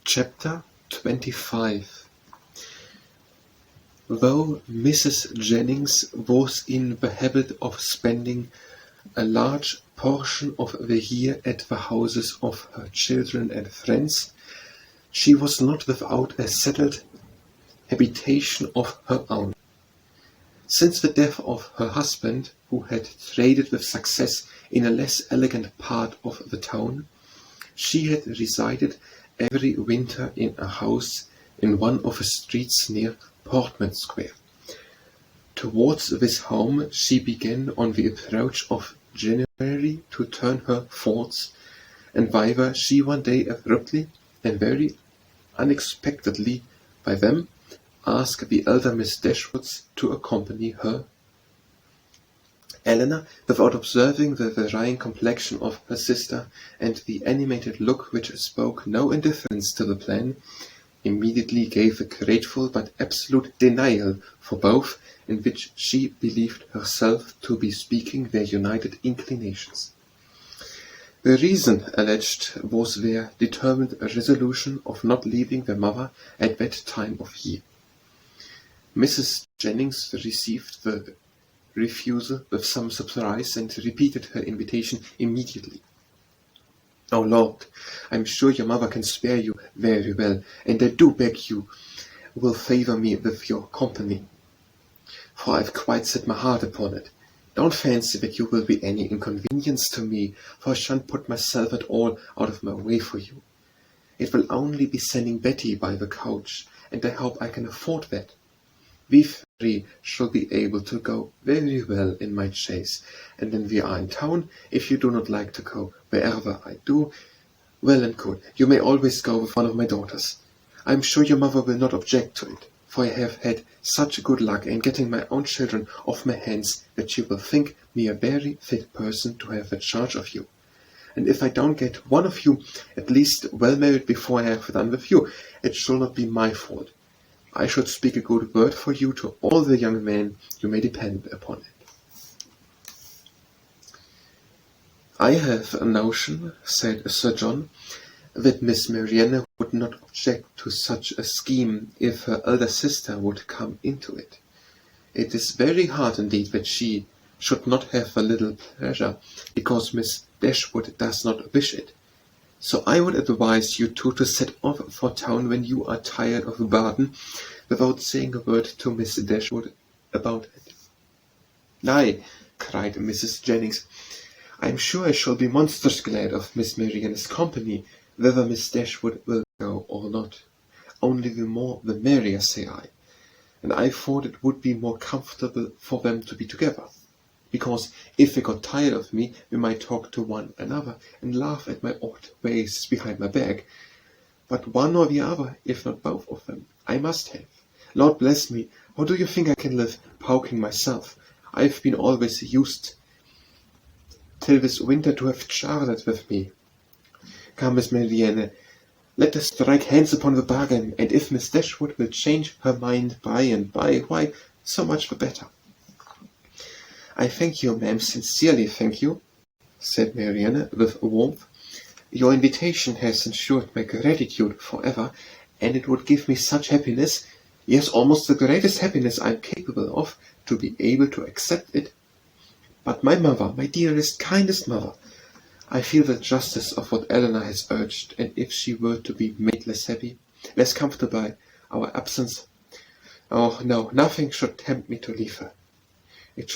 Chapter 25. Though Mrs. Jennings was in the habit of spending a large portion of the year at the houses of her children and friends, she was not without a settled habitation of her own. Since the death of her husband, who had traded with success in a less elegant part of the town, she had resided every winter in a house in one of the streets near Portman Square. Towards this home she began on the approach of January to turn her thoughts, and thither she one day abruptly and very unexpectedly by them asked the elder Miss Dashwoods to accompany her. Eleanor, without observing the varying complexion of her sister and the animated look which spoke no indifference to the plan, immediately gave a grateful but absolute denial for both, in which she believed herself to be speaking their united inclinations. The reason alleged was their determined resolution of not leaving their mother at that time of year. Mrs. Jennings received the refusal with some surprise and repeated her invitation immediately. "Oh Lord, I'm sure your mother can spare you very well, and I do beg you will favour me with your company, for I've quite set my heart upon it. Don't fancy that you will be any inconvenience to me, for I shan't put myself at all out of my way for you. It will only be sending Betty by the coach, and I hope I can afford that. We three shall be able to go very well in my chaise, and when we are in town, if you do not like to go wherever I do, well and good, you may always go with one of my daughters. I am sure your mother will not object to it, for I have had such good luck in getting my own children off my hands that she will think me a very fit person to have the charge of you. And if I don't get one of you at least well married before I have done with you, it shall not be my fault. I should speak a good word for you to all the young men, you may depend upon it." "I have a notion," said Sir John, "that Miss Marianne would not object to such a scheme if her elder sister would come into it. It is very hard indeed that she should not have a little pleasure, because Miss Dashwood does not wish it. So I would advise you two to set off for town when you are tired of Baden, without saying a word to Miss Dashwood about it." "Nay," cried Mrs. Jennings, "I am sure I shall be monstrous glad of Miss Marianne's company, whether Miss Dashwood will go or not. Only the more the merrier, say I. And I thought it would be more comfortable for them to be together, because if they got tired of me, we might talk to one another and laugh at my odd ways behind my back. But one or the other, if not both of them, I must have. Lord bless me, how do you think I can live poking myself? I've been always used till this winter to have Charlotte with me. Come, Miss Marianne, let us strike hands upon the bargain, and if Miss Dashwood will change her mind by and by, why, so much the better." "I thank you, ma'am, sincerely thank you," said Marianne with warmth. "Your invitation has ensured my gratitude for ever, and it would give me such happiness, yes, almost the greatest happiness I am capable of, to be able to accept it. But my mother, my dearest, kindest mother, I feel the justice of what Eleanor has urged, and if she were to be made less happy, less comfortable by our absence, oh no, nothing should tempt me to leave her. It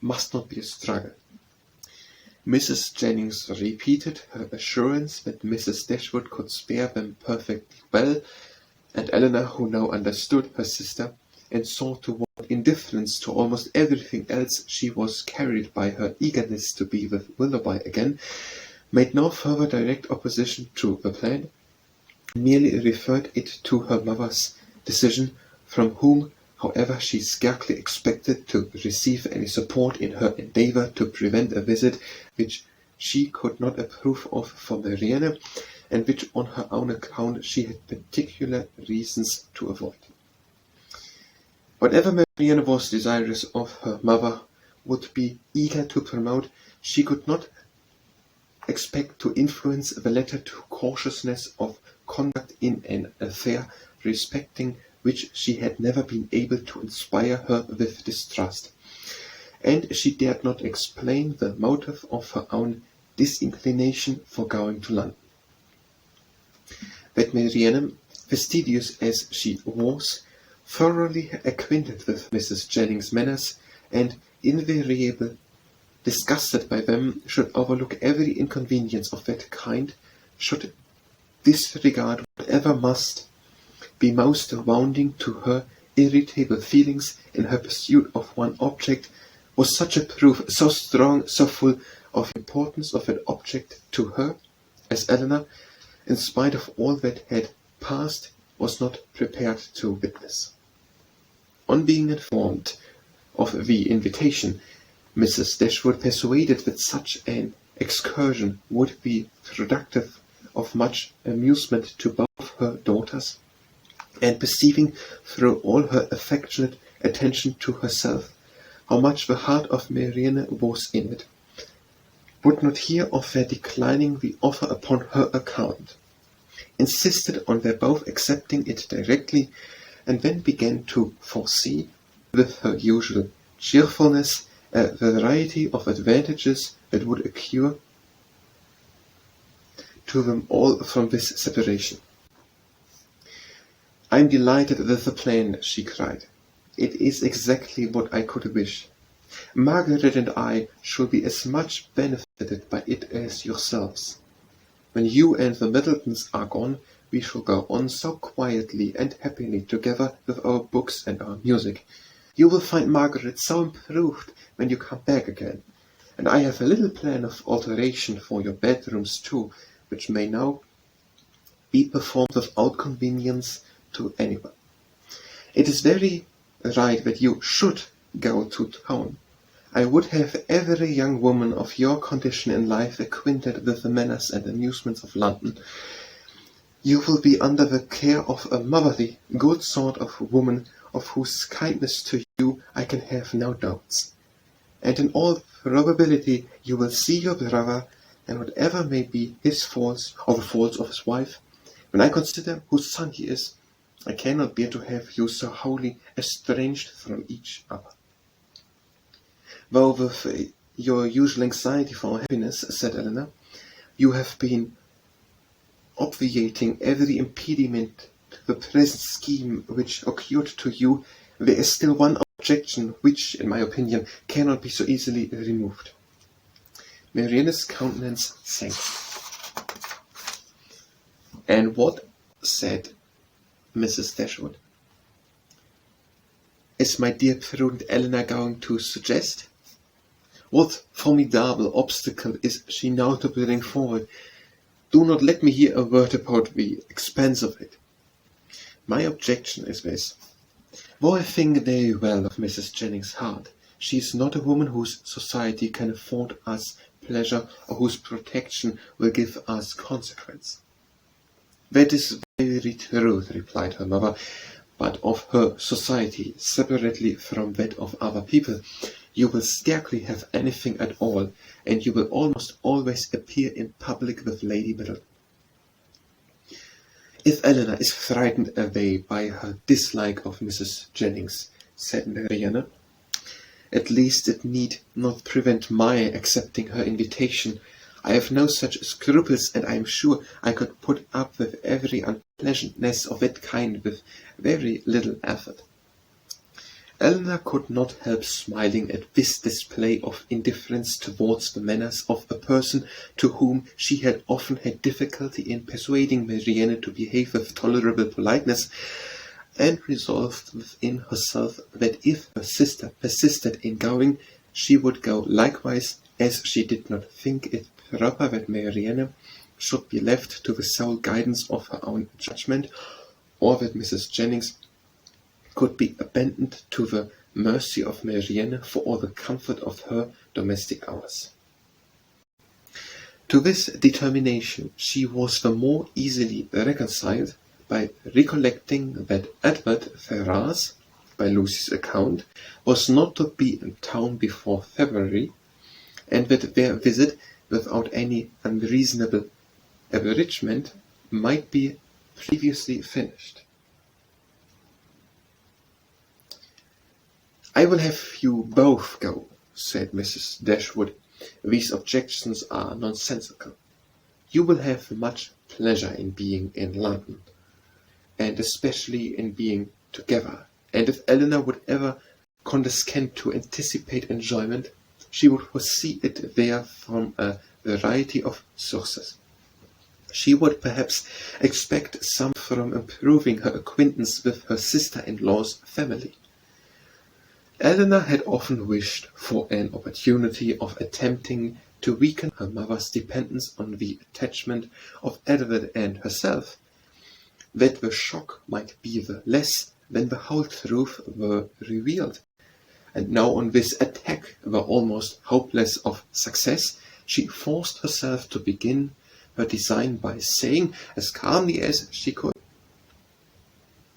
must not be a struggle." Mrs. Jennings repeated her assurance that Mrs. Dashwood could spare them perfectly well, and Eleanor, who now understood her sister, and saw to what indifference to almost everything else she was carried by her eagerness to be with Willoughby again, made no further direct opposition to the plan, merely referred it to her mother's decision, from whom, however, she scarcely expected to receive any support in her endeavour to prevent a visit which she could not approve of for Marianne, and which on her own account she had particular reasons to avoid. Whatever Marianne was desirous of, her mother would be eager to promote. She could not expect to influence the latter to cautiousness of conduct in an affair respecting which she had never been able to inspire her with distrust, and she dared not explain the motive of her own disinclination for going to London. That Marianne, fastidious as she was, thoroughly acquainted with Mrs. Jennings' manners, and invariably disgusted by them, should overlook every inconvenience of that kind, should disregard whatever must be most wounding to her irritable feelings in her pursuit of one object, was such a proof, so strong, so full of importance of that object to her, as Eleanor, in spite of all that had passed, was not prepared to witness. On being informed of the invitation, Mrs. Dashwood, persuaded that such an excursion would be productive of much amusement to both her daughters, and perceiving through all her affectionate attention to herself how much the heart of Marianne was in it, would not hear of their declining the offer upon her account, insisted on their both accepting it directly, and then began to foresee, with her usual cheerfulness, a variety of advantages that would accrue to them all from this separation. "I am delighted with the plan," she cried. "It is exactly what I could wish. Margaret and I shall be as much benefited by it as yourselves. When you and the Middletons are gone, we shall go on so quietly and happily together with our books and our music. You will find Margaret so improved when you come back again, and I have a little plan of alteration for your bedrooms too, which may now be performed without convenience to anyone. It is very right that you should go to town. I would have every young woman of your condition in life acquainted with the manners and amusements of London. You will be under the care of a motherly, good sort of woman, of whose kindness to you I can have no doubts. And in all probability you will see your brother, and whatever may be his faults, or the faults of his wife, when I consider whose son he is, I cannot bear to have you so wholly estranged from each other." "Though with your usual anxiety for our happiness," said Eleanor, "you have been obviating every impediment to the present scheme which occurred to you, there is still one objection which, in my opinion, cannot be so easily removed." Marianne's countenance sank. "And what," said Mrs. Dashwood, "is my dear prudent Eleanor going to suggest? What formidable obstacle is she now to bring forward? Do not let me hear a word about the expense of it. My objection is this. Though I think very well of Mrs. Jennings' heart, she is not a woman whose society can afford us pleasure, or whose protection will give us consequence." "That is very true," replied her mother, "but of her society, separately from that of other people, you will scarcely have anything at all, and you will almost always appear in public with Lady Middleton." "If Eleanor is frightened away by her dislike of Mrs. Jennings," said Marianne, "at least it need not prevent my accepting her invitation. I have no such scruples, and I am sure I could put up with every unpleasantness of that kind with very little effort." Eleanor could not help smiling at this display of indifference towards the manners of a person to whom she had often had difficulty in persuading Marianne to behave with tolerable politeness, and resolved within herself that if her sister persisted in going, she would go likewise, as she did not think it proper that Marianne should be left to the sole guidance of her own judgment, or that Mrs. Jennings could be abandoned to the mercy of Marianne for all the comfort of her domestic hours. To this determination she was the more easily reconciled by recollecting that Edward Ferrars, by Lucy's account, was not to be in town before February, and that their visit, without any unreasonable abridgment, might be previously finished. "I will have you both go," said Mrs. Dashwood. "These objections are nonsensical. You will have much pleasure in being in London, and especially in being together, and if Elinor would ever condescend to anticipate enjoyment, she would foresee it there from a variety of sources. She would perhaps expect some from improving her acquaintance with her sister-in-law's family." Elinor had often wished for an opportunity of attempting to weaken her mother's dependence on the attachment of Edward and herself, that the shock might be the less when the whole truth were revealed. And now on this attack were almost hopeless of success, she forced herself to begin her design by saying, as calmly as she could,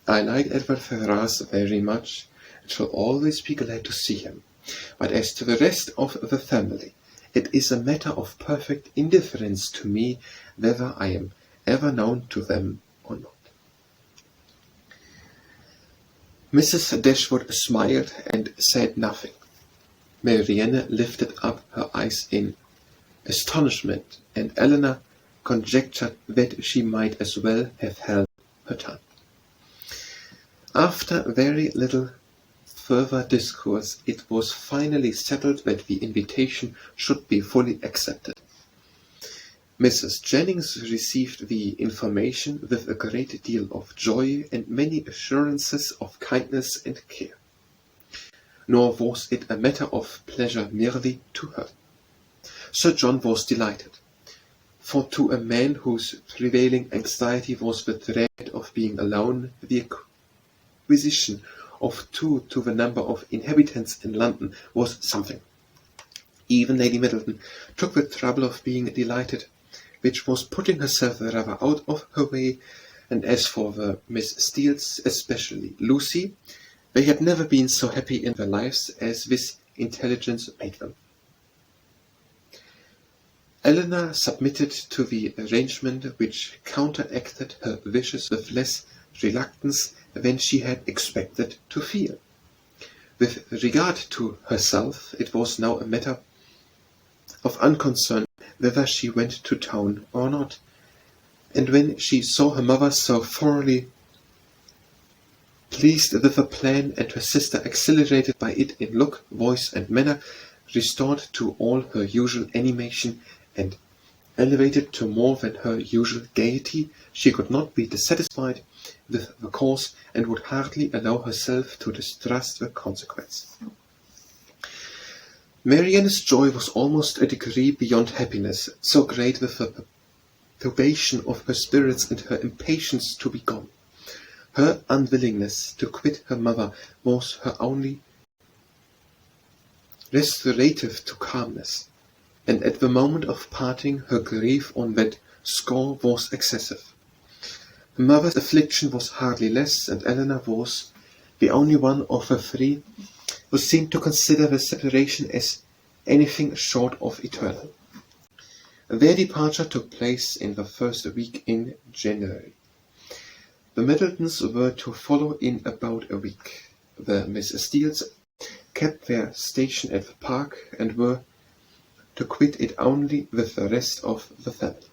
"I like Edward Ferrars very much, and shall always be glad to see him. But as to the rest of the family, it is a matter of perfect indifference to me whether I am ever known to them or not." Mrs. Dashwood smiled and said nothing. Marianne lifted up her eyes in astonishment, and Elinor conjectured that she might as well have held her tongue. After very little further discourse, it was finally settled that the invitation should be fully accepted. Mrs. Jennings received the information with a great deal of joy and many assurances of kindness and care. Nor was it a matter of pleasure merely to her. Sir John was delighted, for to a man whose prevailing anxiety was the dread of being alone, the acquisition of 2 to the number of inhabitants in London was something. Even Lady Middleton took the trouble of being delighted, which was putting herself rather out of her way, and as for the Miss Steeles, especially Lucy, they had never been so happy in their lives as this intelligence made them. Elinor submitted to the arrangement, which counteracted her wishes with less reluctance than she had expected to feel. With regard to herself, it was now a matter of unconcern whether she went to town or not, and when she saw her mother so thoroughly pleased with the plan, and her sister exhilarated by it in look, voice, and manner, restored to all her usual animation, and elevated to more than her usual gaiety, she could not be dissatisfied with the cause, and would hardly allow herself to distrust the consequence. Marianne's joy was almost a degree beyond happiness, so great was the perturbation of her spirits and her impatience to be gone. Her unwillingness to quit her mother was her only restorative to calmness, and at the moment of parting her grief on that score was excessive. Her mother's affliction was hardly less, and Elinor was the only one of the three who seemed to consider the separation as anything short of eternal. Their departure took place in the first week in January. The Middletons were to follow in about a week. The Miss Steeles kept their station at the park, and were to quit it only with the rest of the family.